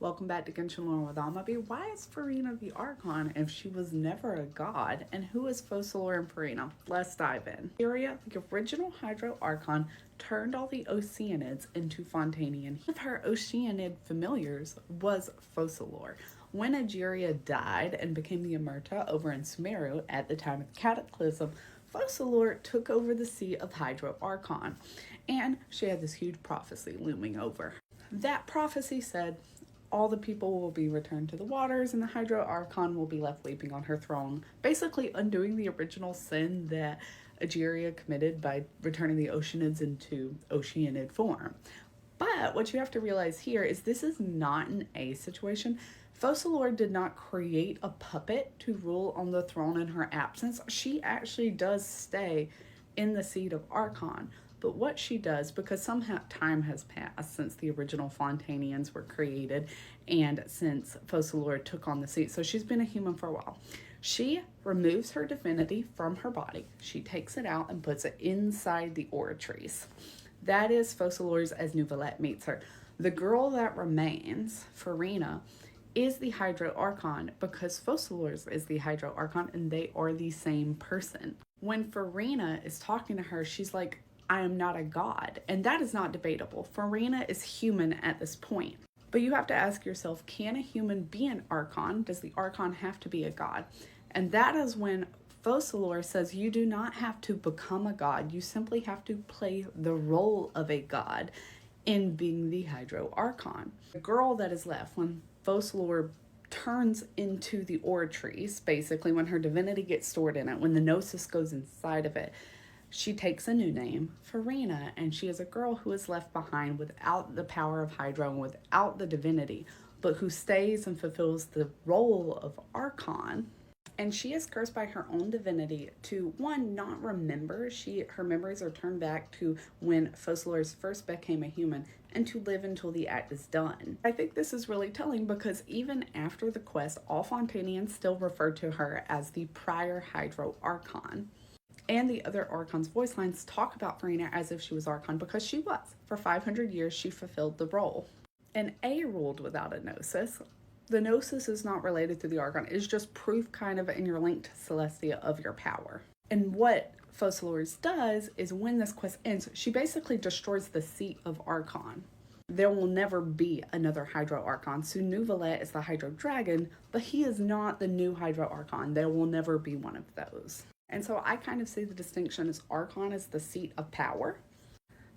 Welcome back to Genshin Lore with Almaby. Why is Furina the Archon if she was never a god? And who is Focalors and Furina? Let's dive in. Aeria, the original Hydro Archon, turned all the Oceanids into Fontanian. One of her Oceanid familiars was Focalors. When Egeria died and became the Emerta over in Sumeru at the time of the Cataclysm, Focalors took over the seat of Hydro Archon, and she had this huge prophecy looming over. That prophecy said all the people will be returned to the waters and the Hydro Archon will be left weeping on her throne, basically undoing the original sin that Egeria committed by returning the Oceanids into Oceanid form. But what you have to realize here is this is not an A situation. Focalors did not create a puppet to rule on the throne in her absence. She actually does stay in the seat of Archon. But what she does, because somehow time has passed since the original Fontanians were created and since Focalors took on the seat, so she's been a human for a while, she removes her divinity from her body. She takes it out and puts it inside the Oratrice. That is Focalors as Neuvillette meets her. The girl that remains, Furina, is the Hydro Archon because Focalors is the Hydro Archon and they are the same person. When Furina is talking to her, she's like, I am not a god, and that is not debatable. Furina is human at this point. But you have to ask yourself, can a human be an Archon? Does the Archon have to be a god? And that is when Focalors says you do not have to become a god, you simply have to play the role of a god in being the Hydro Archon. The girl that is left when Focalors turns into the Oratrice, basically when her divinity gets stored in it, when the Gnosis goes inside of it, she takes a new name, Furina, and she is a girl who is left behind without the power of Hydro and without the divinity, but who stays and fulfills the role of Archon. And she is cursed by her own divinity to, one, not remember. Her memories are turned back to when Focalors first became a human, and to live until the act is done. I think this is really telling because even after the quest, all Fontanians still refer to her as the prior Hydro Archon. And the other Archon's voice lines talk about Furina as if she was Archon because she was. For 500 years, she fulfilled the role. An A ruled without a Gnosis. The Gnosis is not related to the Archon. It's just proof kind of in your link to Celestia of your power. And what Focalors does is when this quest ends, she basically destroys the seat of Archon. There will never be another Hydro Archon. So Neuvillette is the Hydro Dragon, but he is not the new Hydro Archon. There will never be one of those. And so I kind of see the distinction as Archon is the seat of power,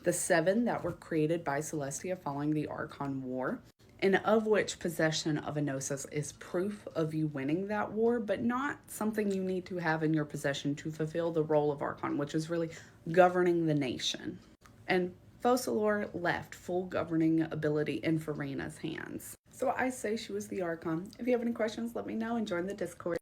the 7 that were created by Celestia following the Archon War, and of which possession of a Gnosis is proof of you winning that war, but not something you need to have in your possession to fulfill the role of Archon, which is really governing the nation. And Focalors left full governing ability in Furina's hands. So I say she was the Archon. If you have any questions, let me know and join the Discord.